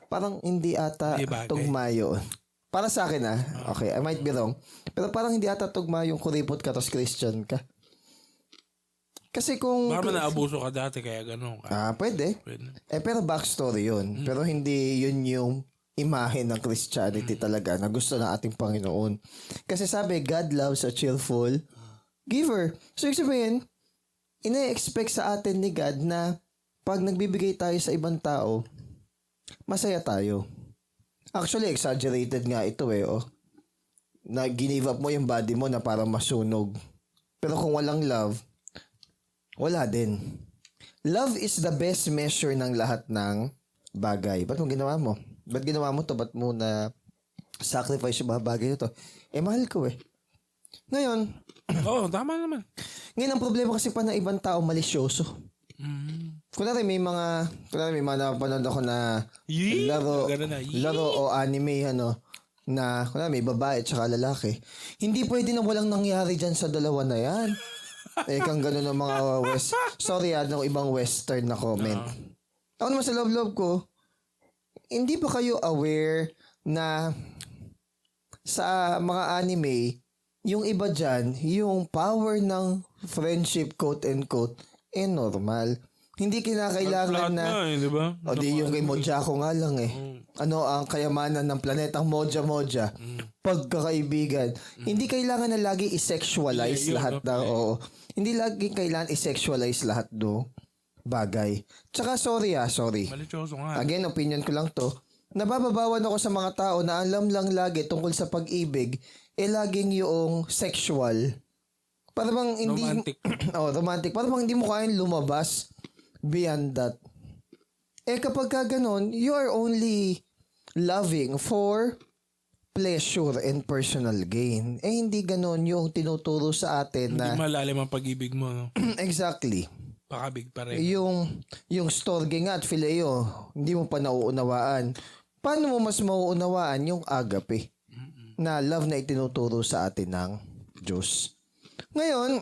Speaker 2: Parang hindi ata
Speaker 1: Hindi bagay.
Speaker 2: tugma yun. Para sa akin okay, I might be wrong. Pero parang hindi ata tugma yung kuripot ka tapos Christian ka. Kasi kung...
Speaker 1: Baka naabuso ka dati, kaya gano'n ka.
Speaker 2: Pwede.
Speaker 1: Pwede.
Speaker 2: Pero backstory yun. Pero hindi yun yung imahe ng Christianity talaga na gusto ng ating Panginoon. Kasi sabi, God loves a cheerful giver. So, ibig sabihin, ina-expect sa atin ni God na pag nagbibigay tayo sa ibang tao, masaya tayo. Actually, exaggerated nga ito na give up mo yung body mo na parang masunog. Pero kung walang love, Wala din. Love is the best measure ng lahat ng bagay. Ba't mo ginawa mo? Ba't ginawa mo to? Ba't mo na sacrifice yung mga bagay na to? Mahal ko eh. Ngayon,
Speaker 1: Oo, tama naman.
Speaker 2: ngayon ang problema kasi pa ng ibang tao, malisyoso. Kunwari may mga napapanood ako na
Speaker 1: Yee!
Speaker 2: laro
Speaker 1: Ganun na. Yee!
Speaker 2: o anime na kunwari may babae at saka lalaki. Hindi pwede na walang nangyari dyan sa dalawa na yan. Kang gano'n ng mga sorry ng ibang western na comment. Ako naman sa love ko, hindi ba kayo aware na sa mga anime, yung iba dyan, yung power ng friendship, quote and quote, normal. Hindi kinakailangan na,
Speaker 1: diba?
Speaker 2: o di yung kay Mojako nga lang ano ang kayamanan ng planetang Moja. Pagkakaibigan. Hindi kailangan na lagi i-sexualize lahat ng, hindi lagi kailangan i-sexualize lahat do bagay. Tsaka sorry.
Speaker 1: Malisyoso nga.
Speaker 2: Again, opinion ko lang to. Nabababawan ako sa mga tao na alam lang lagi tungkol sa pag-ibig, laging yung sexual. Para bang hindi...
Speaker 1: Romantic.
Speaker 2: Romantic. Para bang hindi mo kayang lumabas beyond that. Kapag ka ganun, you are only loving for pleasure and personal gain. Hindi ganun yung tinuturo sa atin na...
Speaker 1: Hindi malalim ang pag-ibig mo, no?
Speaker 2: Exactly.
Speaker 1: Pakabig pa rin.
Speaker 2: Yung storge nga at phileo, hindi mo pa nauunawaan. Paano mo mas mauunawaan yung agape na love na itinuturo sa atin ng Diyos? Ngayon,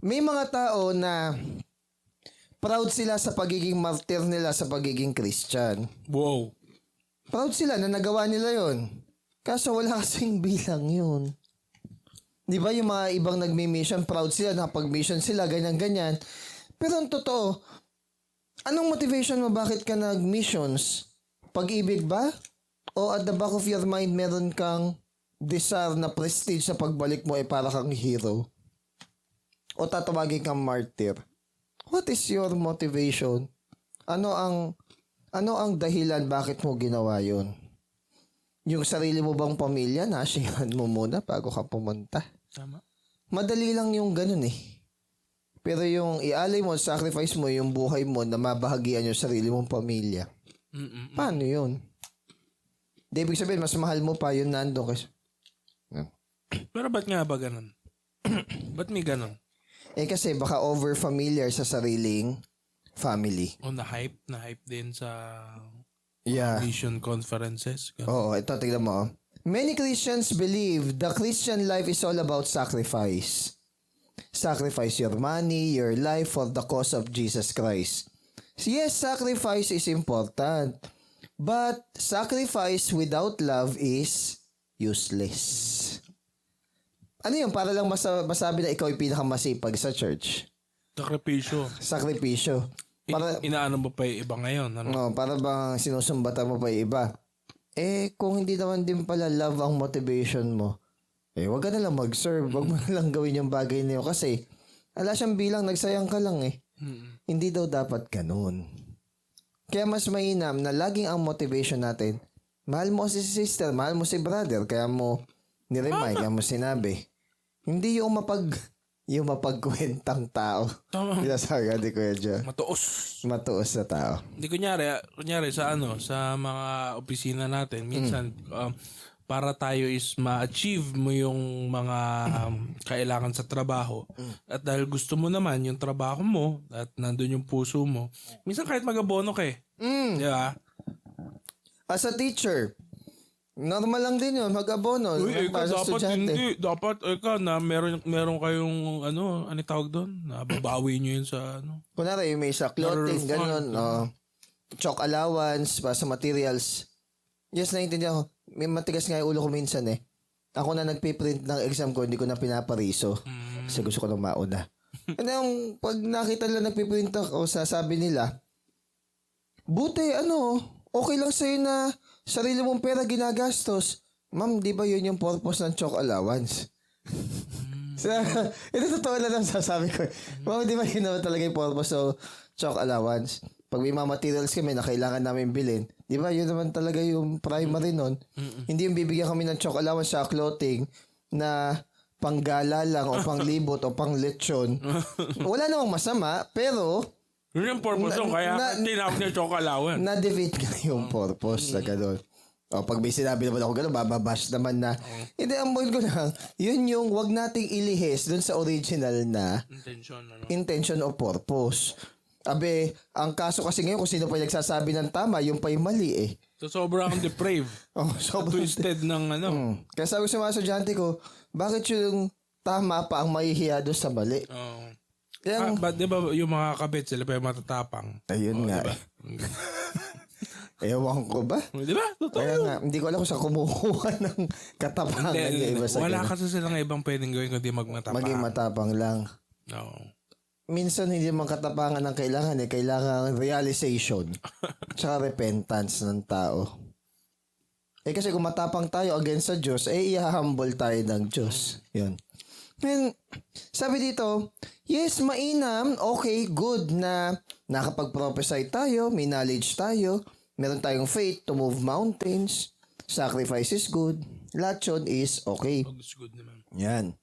Speaker 2: may mga tao na proud sila sa pagiging martyr nila sa pagiging Christian.
Speaker 1: Wow.
Speaker 2: Proud sila na nagawa nila yon. Kaso wala kasing bilang yun. Di ba yung mga ibang nagmi-mission, proud sila, nakapag-mission sila, ganyan-ganyan. Pero ang totoo, anong motivation mo bakit ka nag-missions? Pag-ibig ba? O at the back of your mind, meron kang desire na prestige sa pagbalik mo para kang hero? O tatawagin kang martyr? What is your motivation? Ano ang dahilan bakit mo ginawa yun? Yung sarili mo bang pamilya, nashingan mo muna bago ka pumunta?
Speaker 1: Tama.
Speaker 2: Madali lang yung ganun eh. Pero yung ialay mo, sacrifice mo yung buhay mo na mabahagian yung sarili mong pamilya. Paano yun? Di ibig sabihin, mas mahal mo pa yun nando kasi.
Speaker 1: Pero ba't nga ba ganun? Ba't may ganun?
Speaker 2: Kasi baka over-familiar sa sariling family.
Speaker 1: O na-hype din sa
Speaker 2: Yeah.
Speaker 1: mission conferences. Ganun.
Speaker 2: Oo, ito, tignan mo. Many Christians believe the Christian life is all about sacrifice. Sacrifice your money, your life for the cause of Jesus Christ. Yes, sacrifice is important. But sacrifice without love is useless. Ano yun? Para lang masabi na ikaw ay pinakamasipag sa church.
Speaker 1: Sakripisyo.
Speaker 2: Sakripisyo. Para,
Speaker 1: Inaano mo pa yung iba ngayon? Ano?
Speaker 2: para bang sinusumbatan mo pa yung iba. Kung hindi naman din pala love ang motivation mo, wag ka na lang mag-serve. Wag mo na lang gawin yung bagay na yun. Kasi, ala siyang bilang, nagsayang ka lang Hindi daw dapat ganun. Kaya mas mainam na laging ang motivation natin, mahal mo si sister, mahal mo si brother, kaya mo niremind, kaya mo sinabi. Hindi yung mapagkwentang tao.
Speaker 1: Tama.
Speaker 2: Di Kuya Joe. Matuos na tao.
Speaker 1: Hindi kunyari sa mga opisina natin, minsan para tayo is ma-achieve mo yung mga kailangan sa trabaho. At dahil gusto mo naman yung trabaho mo at nandun yung puso mo, minsan kahit mag-abono ka Di ba?
Speaker 2: As a teacher, normal lang din yun, mag-abono.
Speaker 1: Dapat na meron kayong ano tawag doon? Nababawi nyo yun sa
Speaker 2: Kunwari, may sa clothing, ganun, chalk allowance, para sa materials. Yes, naiintindihan ko. May matigas nga yung ulo ko minsan Ako na nagpiprint ng exam ko, hindi ko na pinapariso. Kasi gusto ko nang mauna. And then, pag nakita nila nagpiprint ako, sasabi nila, buti, okay lang sa'yo na sarili mong pera ginagastos. Ma'am, di ba yun yung purpose ng chalk allowance? Ito totoo lang ang sasabi ko. Ma'am, di ba yun naman talaga yung purpose ng chalk allowance? Pag may mga materials kami na kailangan namin bilhin, di ba yun naman talaga yung primary nun? Hindi yung bibigyan kami ng chalk allowance sa clothing na panggala lang o panglibot o panglechon, wala namang masama, pero
Speaker 1: Yun yung purpose nung kaya tinawag niya chokalawan.
Speaker 2: na-defeat nga yung purpose na gano'n. O pag may sinabi naman ako gano'n, bababash naman na. Hindi, ang point ko lang, yun yung wag nating ilihis dun sa original na intention o purpose. Abe, ang kaso kasi ngayon kung sino pa yung nagsasabi ng tama, yung pa yung mali eh.
Speaker 1: So sobrang depraved. Twisted ng ano.
Speaker 2: Kaya sabi ko sa mga estudyante ko, bakit yung tama pa ang mahihiya doon sa mali?
Speaker 1: But di ba yung mga kabit, sila pa yung matatapang.
Speaker 2: Ayun nga.
Speaker 1: Diba?
Speaker 2: Ewan ko ba?
Speaker 1: Di ba? Totoo.
Speaker 2: Kaya nga, hindi ko alam kung saan kumukuha ng katapangan yung iba sa
Speaker 1: wala
Speaker 2: ganun.
Speaker 1: kasi silang ibang pwedeng gawin kundi magmatapang.
Speaker 2: Maging matapang lang.
Speaker 1: No.
Speaker 2: Minsan hindi man katapangan ang kailangan kailangan realization tsaka repentance ng tao. Kasi kung matapang tayo against sa Diyos, i-humble tayo ng Diyos. Yun. And, sabi dito, yes, mainam, okay, good na nakapag-prophesy tayo, may knowledge tayo, meron tayong faith to move mountains, sacrifice is good, lahat yun is okay.
Speaker 1: It's good naman.
Speaker 2: Yan.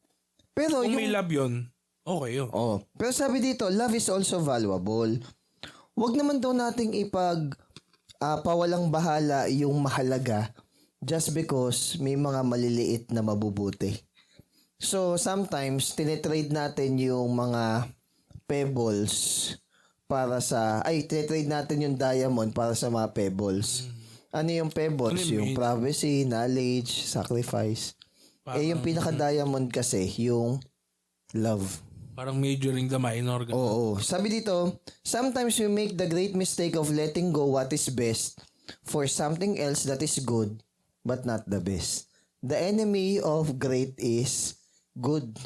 Speaker 2: Pero
Speaker 1: Kung may love yun, okay yun.
Speaker 2: Oh, pero sabi dito, love is also valuable. Huwag naman daw nating pawalang bahala yung mahalaga just because may mga maliliit na mabubuti. So, sometimes, tinitrade natin yung mga pebbles tinitrade natin yung diamond para sa mga pebbles. Ano yung pebbles? Yung privacy, knowledge, sacrifice. Yung pinaka-diamond kasi, yung love.
Speaker 1: Parang majoring the minor.
Speaker 2: Oo. Sabi dito, sometimes we make the great mistake of letting go what is best for something else that is good, but not the best. The enemy of great is good.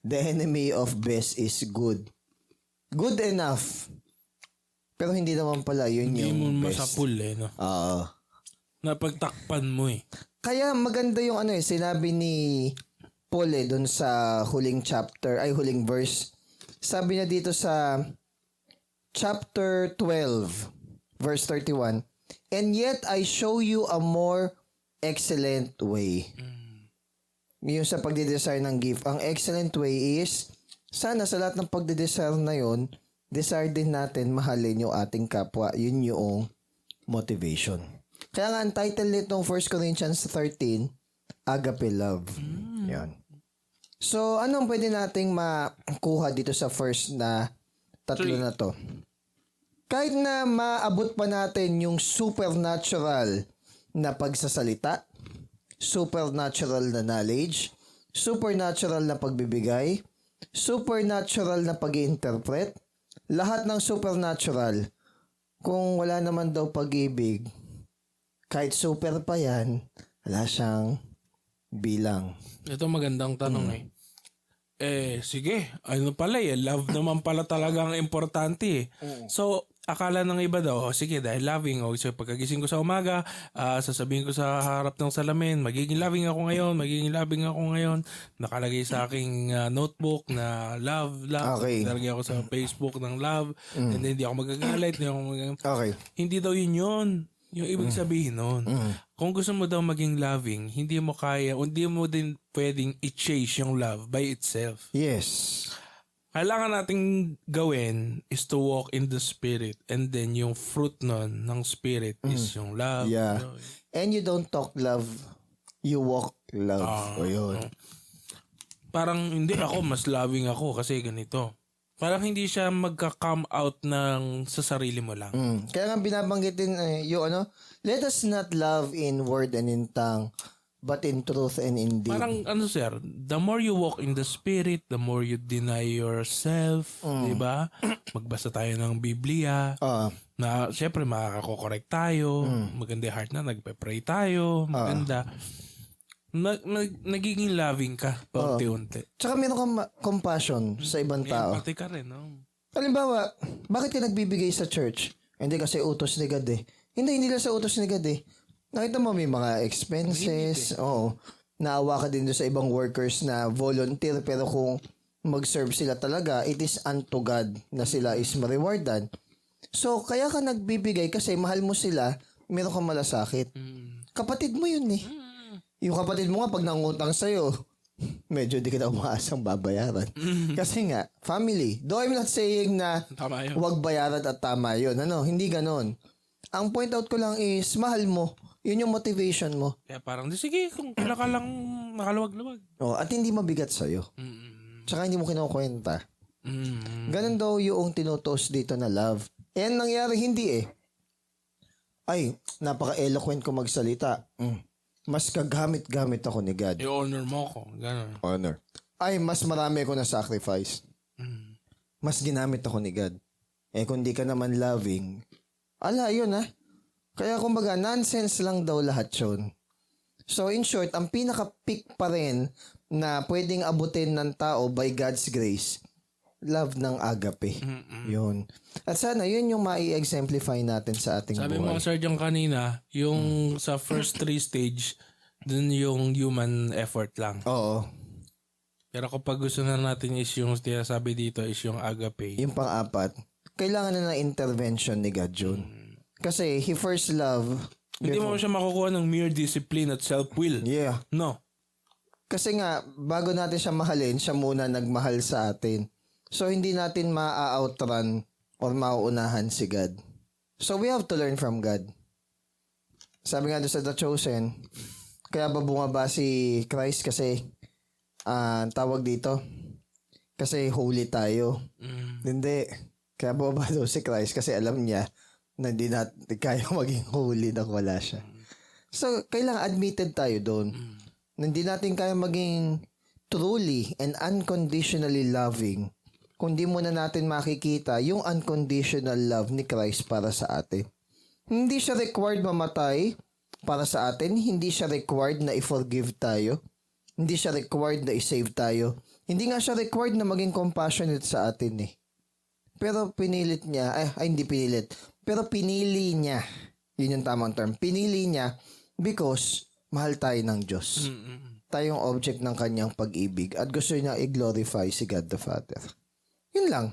Speaker 2: The enemy of best is good. Good enough. Pero hindi naman pala yun
Speaker 1: hindi
Speaker 2: yung
Speaker 1: mo
Speaker 2: best.
Speaker 1: masapul no?
Speaker 2: Oo.
Speaker 1: Napagtakpan mo
Speaker 2: Kaya maganda yung sinabi ni Paul dun sa huling verse. Sabi niya dito sa chapter 12, verse 31, and yet I show you a more excellent way. Yung sa pagde-desire ng gift. Ang excellent way is, sana sa lahat ng pagde-desire na yun, desire din natin mahalin yung ating kapwa. Yun yung motivation. Kaya nga, ang title nitong 1 Corinthians 13, Agape Love. Yan. So, anong pwede nating makuha dito sa first na tatlo na to? Kahit na maabot pa natin yung supernatural na pagsasalita, supernatural na knowledge, supernatural na pagbibigay, supernatural na pag-i-interpret, lahat ng supernatural, kung wala naman daw pag-ibig, kahit super pa yan, wala siyang bilang.
Speaker 1: Ito magandang tanong sige, ano pala love naman pala talaga ang importante So, akala ng iba daw, sige, dahil loving, so pagkagising ko sa umaga, sasabihin ko sa harap ng salamin, magiging loving ako ngayon, nakalagay sa aking notebook na love,
Speaker 2: Okay.
Speaker 1: nakalagay ako sa Facebook ng love, and then hindi ako magagalit,
Speaker 2: Okay.
Speaker 1: hindi daw yun. Yung ibig sabihin nun, kung gusto mo daw maging loving, hindi mo din pwedeng i-chase yung love by itself.
Speaker 2: Yes.
Speaker 1: Kailangan nating gawin is to walk in the spirit, and then yung fruit nun ng spirit is yung love.
Speaker 2: Yeah. And you don't talk love, you walk love. O yun.
Speaker 1: Parang hindi ako, mas loving ako kasi ganito. Parang hindi siya magka-come out ng sa sarili mo lang.
Speaker 2: Kaya nga binabanggit din yung let us not love in word and in tongue, but in truth and in deed.
Speaker 1: Parang sir, the more you walk in the spirit, the more you deny yourself, di ba? Magbasa tayo ng Biblia, na syempre makakakorek tayo, maganda yung heart na, nagpe-pray tayo, maganda. Nagiging loving ka paunti-unti.
Speaker 2: Tsaka meron kang compassion sa ibang tao.
Speaker 1: Empathy ka rin, no?
Speaker 2: Halimbawa, bakit ka nagbibigay sa church? Hindi kasi utos ni God Hindi lang sa utos ni God Nakita mo may mga expenses. Oo. Naawa ka din doon sa ibang workers na volunteer pero kung mag-serve sila talaga, it is unto God na sila is ma-rewardan. So, kaya ka nagbibigay kasi mahal mo sila, meron kang malasakit. Kapatid mo yun Yung kapatid mo nga pag nangutang sa'yo, medyo di ka na umaasang babayaran. Kasi nga, family. Though I'm not saying na
Speaker 1: Tama yun.
Speaker 2: huwag bayaran at tama yun. Ano, hindi ganon. Ang point out ko lang is, mahal mo. Yun yung motivation mo.
Speaker 1: Kaya parang, sige, kung kailan ka lang nakaluwag-luwag.
Speaker 2: Oh, at hindi mabigat sa'yo. Tsaka hindi mo kinukwenta. Ganon daw yung tinutos dito na love. Eh, ang nangyari, hindi eh. Ay, napaka-eloquent ko magsalita. Mas kagamit-gamit ako ni God.
Speaker 1: I-honor mo ko. Ganun.
Speaker 2: Honor. Ay, mas marami ako na sacrifice. Mas ginamit ako ni God. Eh, kung di ka naman loving, ala, yun ah. Kaya kumbaga, nonsense lang daw lahat yun. So, in short, ang pinaka-peak pa rin na pwedeng abutin ng tao by God's grace, love ng agape. Yun. At sana, yun yung mai-exemplify natin sa ating
Speaker 1: Sabi
Speaker 2: buhay.
Speaker 1: mo, Sir John, kanina, yung sa first 3 stage, dun yung human effort lang.
Speaker 2: Oo.
Speaker 1: Pero kapag gusto na natin is yung sabi dito is yung agape.
Speaker 2: Yung pang-apat, kailangan na ng intervention ni God yun. Kasi he first love.
Speaker 1: Hindi mo siya makukuha ng mere discipline at self-will.
Speaker 2: Yeah.
Speaker 1: No.
Speaker 2: Kasi nga, bago natin siya mahalin, siya muna nagmahal sa atin. So, hindi natin ma-outrun or mauunahan si God. So, we have to learn from God. Sabi nga doon sa The Chosen, kaya ba bumaba si Christ kasi tawag dito? Kasi holy tayo. Hindi. Kaya bumaba daw si Christ kasi alam niya na hindi natin kaya maging holy na wala siya. So, kailangan admitted tayo doon. Na hindi natin kaya maging truly and unconditionally loving kung di muna natin makikita yung unconditional love ni Christ para sa atin. Hindi siya required mamatay para sa atin. Hindi siya required na i-forgive tayo. Hindi siya required na i-save tayo. Hindi nga siya required na maging compassionate sa atin eh. Pero pinilit niya, hindi pinilit. Pero pinili niya. Yun yung tamang term. Pinili niya because mahal tayo ng Diyos. Tayong object ng kanyang pag-ibig at gusto niya i-glorify si God the Father. Yun lang.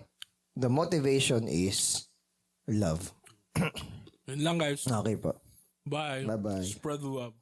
Speaker 2: The motivation is love.
Speaker 1: Yun lang guys.
Speaker 2: Okay po.
Speaker 1: Bye.
Speaker 2: Bye-bye.
Speaker 1: Spread the love.